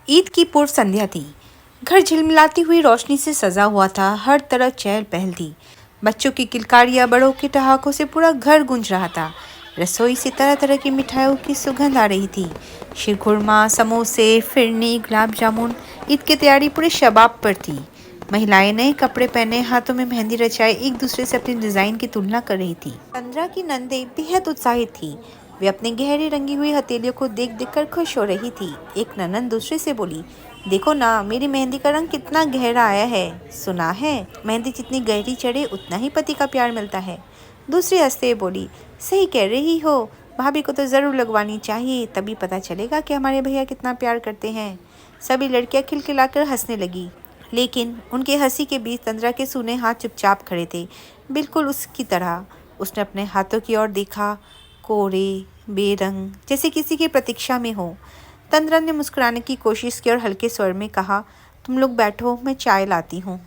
ईद की पूर्व संध्या थी। घर झिलमिलाती हुई रोशनी से सजा हुआ था। हर तरफ चहल पहल थी। बच्चों की किलकारियां, बड़ों के ठहाकों से पूरा घर गूंज रहा था। रसोई से तरह तरह की मिठाइयों की सुगंध आ रही थी। शीरखुरमा, समोसे, फिरनी, गुलाब जामुन। ईद की तैयारी पूरे शबाब पर थी। महिलाएं नए कपड़े पहने, हाथों में मेहंदी रचाए एक दूसरे से अपनी डिजाइन की तुलना कर रही थी। चंद्रा की नंदे बेहद उत्साहित थी। वे अपने गहरे रंगी हुई हथेलियों को देख देख कर खुश हो रही थी। एक ननद दूसरे से बोली, देखो ना, मेरी मेहंदी का रंग कितना गहरा आया है। सुना है, मेहंदी जितनी गहरी चढ़े उतना ही पति का प्यार मिलता है। दूसरी हंसते हुए बोली, सही कह रही हो, भाभी को तो ज़रूर लगवानी चाहिए, तभी पता चलेगा कि हमारे भैया कितना प्यार करते हैं। सभी लड़कियां खिलखिलाकर हंसने लगी, लेकिन उनके हंसी के बीच तंद्रा के सूने हाथ चुपचाप खड़े थे, बिल्कुल उसकी तरह। उसने अपने हाथों की ओर देखा, कोरे, बेरंग, जैसे किसी की प्रतीक्षा में हो। तंद्रा ने मुस्कुराने की कोशिश की और हल्के स्वर में कहा, तुम लोग बैठो, मैं चाय लाती हूँ।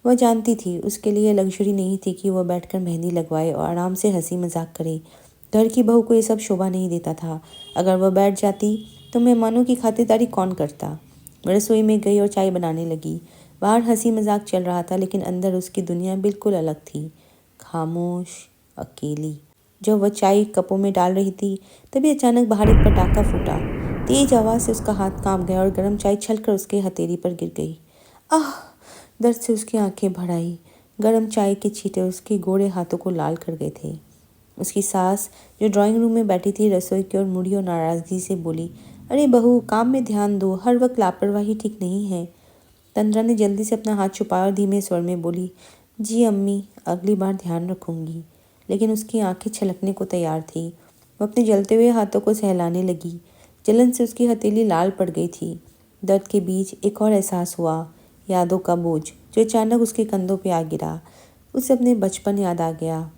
वह जानती थी उसके लिए लग्जरी नहीं थी कि वह बैठकर मेहंदी लगवाए और आराम से हंसी मजाक करे। घर की बहू को ये सब शोभा नहीं देता था। अगर वह बैठ जाती तो मेहमानों की खातिरदारी कौन करता। रसोई में गई और चाय बनाने लगी। बाहर हंसी मजाक चल रहा था, लेकिन अंदर उसकी दुनिया बिल्कुल अलग थी, खामोश, अकेली। जब वह चाय कपों में डाल रही थी, तभी अचानक बाहर एक पटाखा फूटा। तेज आवाज से उसका हाथ कांप गया और गर्म चाय छलकर उसके हथेली पर गिर गई। आह! दर्द से उसकी आंखें भर आई। गर्म चाय के छींटे उसके गोरे हाथों को लाल कर गए थे। उसकी सास, जो ड्राइंग रूम में बैठी थी, रसोई की ओर मुड़ी और नाराजगी से बोली, अरे बहू, काम में ध्यान दो, हर वक्त लापरवाही ठीक नहीं है। तंद्रा ने जल्दी से अपना हाथ छुपाया और धीमे स्वर में बोली, जी अम्मी, अगली बार ध्यान रखूंगी। लेकिन उसकी आंखें छलकने को तैयार थी। वह अपने जलते हुए हाथों को सहलाने लगी। जलन से उसकी हथेली लाल पड़ गई थी। दर्द के बीच एक और एहसास हुआ, यादों का बोझ जो अचानक उसके कंधों पे आ गिरा। उसे अपने बचपन याद आ गया।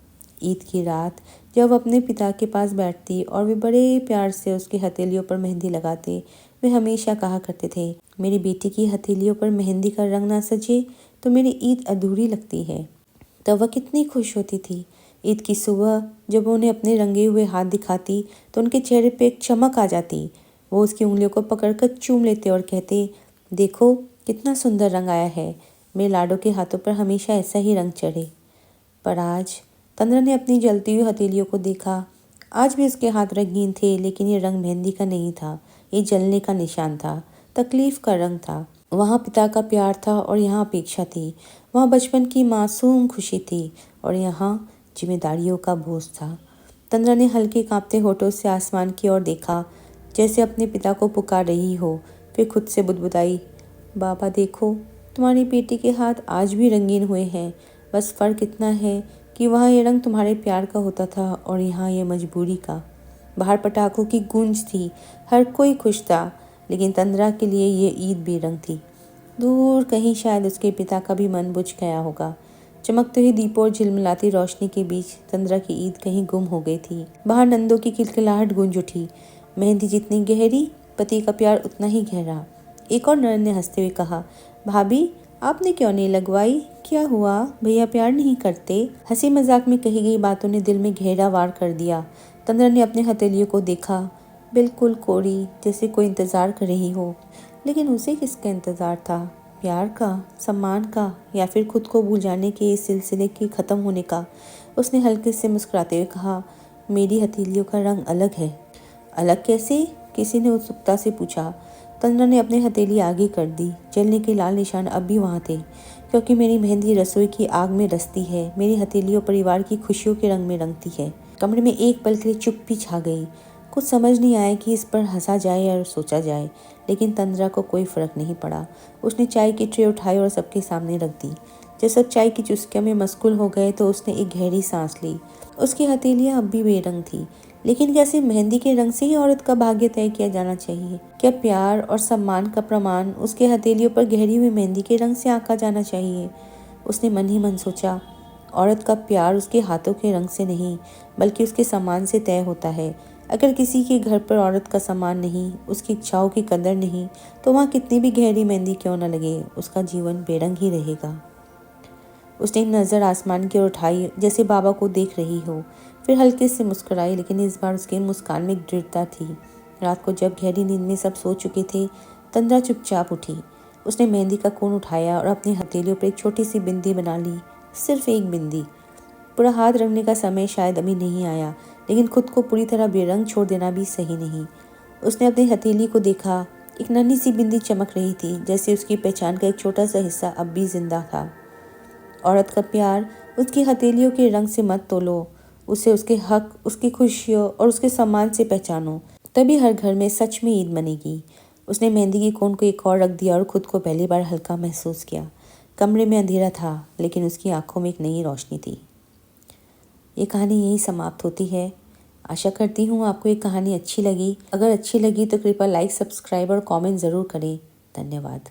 ईद की रात जब वह अपने पिता के पास बैठती और वे बड़े प्यार से उसकी हथेलियों पर मेहंदी लगाते। वे हमेशा कहा करते थे, मेरी बेटी की हथेलियों पर मेहंदी का रंग ना सजे तो मेरी ईद अधूरी लगती है। तब वह कितनी खुश होती थी। ईद की सुबह जब वो उन्हें अपने रंगे हुए हाथ दिखाती तो उनके चेहरे पे एक चमक आ जाती। वो उसकी उंगलियों को पकड़कर चूम लेते और कहते, देखो कितना सुंदर रंग आया है, मेरे लाडो के हाथों पर हमेशा ऐसा ही रंग चढ़े। पर आज तंद्रा ने अपनी जलती हुई हथेलियों को देखा। आज भी उसके हाथ रंगीन थे, लेकिन ये रंग मेहंदी का नहीं था। ये जलने का निशान था, तकलीफ का रंग था। वहाँ पिता का प्यार था और यहाँ अपेक्षा थी। वहाँ बचपन की मासूम खुशी थी और यहाँ जिम्मेदारियों का बोझ था। तंद्रा ने हल्के कांपते होठों से आसमान की ओर देखा, जैसे अपने पिता को पुकार रही हो। फिर खुद से बुदबुदाई, बाबा देखो, तुम्हारी बेटी के हाथ आज भी रंगीन हुए हैं। बस फर्क इतना है कि वहाँ ये रंग तुम्हारे प्यार का होता था और यहाँ ये मजबूरी का। बाहर पटाखों की गूंज थी, हर कोई खुश था, लेकिन तंद्रा के लिए ये ईद बेरंग थी। दूर कहीं शायद उसके पिता का भी मन बुझ गया होगा। चमकते हुए दीपों और झिलमिलाती रोशनी के बीच तंद्रा की ईद कहीं गुम हो गई थी। बाहर नंदों की खिलखिलाहट गूंज उठी। मेहंदी जितनी गहरी, पति का प्यार उतना ही गहरा। एक और नर ने हंसते हुए कहा, भाभी, आपने क्यों नहीं लगवाई? क्या हुआ, भैया प्यार नहीं करते? हंसी मजाक में कही गई बातों ने दिल में गहरा वार कर दिया। तंद्रा ने अपने हथेलियों को देखा, बिल्कुल कोरी, जैसे कोई इंतजार कर रही हो। लेकिन उसे किसका इंतजार था? प्यार का, सम्मान का, या फिर खुद को भूल जाने के इस सिलसिले के खत्म होने का? उसने हल्के से मुस्कुराते हुए कहा, मेरी हथेलियों का रंग अलग है। अलग कैसे? किसी ने उत्सुकता से पूछा। तंद्रा ने अपनी हथेली आगे कर दी। जलने के लाल निशान अब भी वहाँ थे। क्योंकि मेरी मेहंदी रसोई की आग में रचती है, मेरी हथेलियों परिवार की खुशियों के रंग में रंगती है। कमरे में एक पल के लिए चुप्पी छा गई। कुछ समझ नहीं आया कि इस पर हंसा जाए या सोचा जाए, लेकिन तंद्रा को कोई फर्क नहीं पड़ा। उसने चाय की ट्रे उठाई और सबके सामने रख दी। जब सब चाय की चुस्कियों में मशगूल हो गए तो उसने एक गहरी सांस ली। उसकी हथेलियां अब भी बेरंग थी, लेकिन क्या सिर्फ मेहंदी के रंग से ही औरत का भाग्य तय किया जाना चाहिए? क्या प्यार और सम्मान का प्रमाण उसके हथेलियों पर गहरी हुई मेहंदी के रंग से आंका जाना चाहिए? उसने मन ही मन सोचा, औरत का प्यार उसके हाथों के रंग से नहीं, बल्कि उसके सम्मान से तय होता है। अगर किसी के घर पर औरत का सम्मान नहीं, उसकी इच्छाओं की कदर नहीं, तो वहाँ कितनी भी गहरी मेहंदी क्यों न लगे, उसका जीवन बेरंग ही रहेगा। उसने नज़र आसमान की ओर उठाई, जैसे बाबा को देख रही हो। फिर हल्के से मुस्कुराई, लेकिन इस बार उसकी मुस्कान में एक दृढ़ता थी। रात को जब गहरी नींद में सब सो चुके थे, तंद्रा चुपचाप उठी। उसने मेहंदी का कोन उठाया और अपनी हथेलियों पर एक छोटी सी बिंदी बना ली। सिर्फ एक बिंदी। पूरा हाथ रंगने का समय शायद अभी नहीं आया, लेकिन खुद को पूरी तरह बेरंग छोड़ देना भी सही नहीं। उसने अपनी हथेली को देखा। एक नन्ही सी बिंदी चमक रही थी, जैसे उसकी पहचान का एक छोटा सा हिस्सा अब भी जिंदा था। औरत का प्यार उसकी हथेलियों के रंग से मत तोलो, उसे उसके हक, उसकी खुशियों और उसके सम्मान से पहचानो। तभी हर घर में सच में ईद बनेगी। उसने मेहंदी की कोन को एक और रख दिया और खुद को पहली बार हल्का महसूस किया। कमरे में अंधेरा था, लेकिन उसकी आंखों में एक नई रोशनी थी। ये कहानी यहीं समाप्त होती है। आशा करती हूँ आपको ये कहानी अच्छी लगी। अगर अच्छी लगी तो कृपया लाइक, सब्सक्राइब और कमेंट ज़रूर करें। धन्यवाद।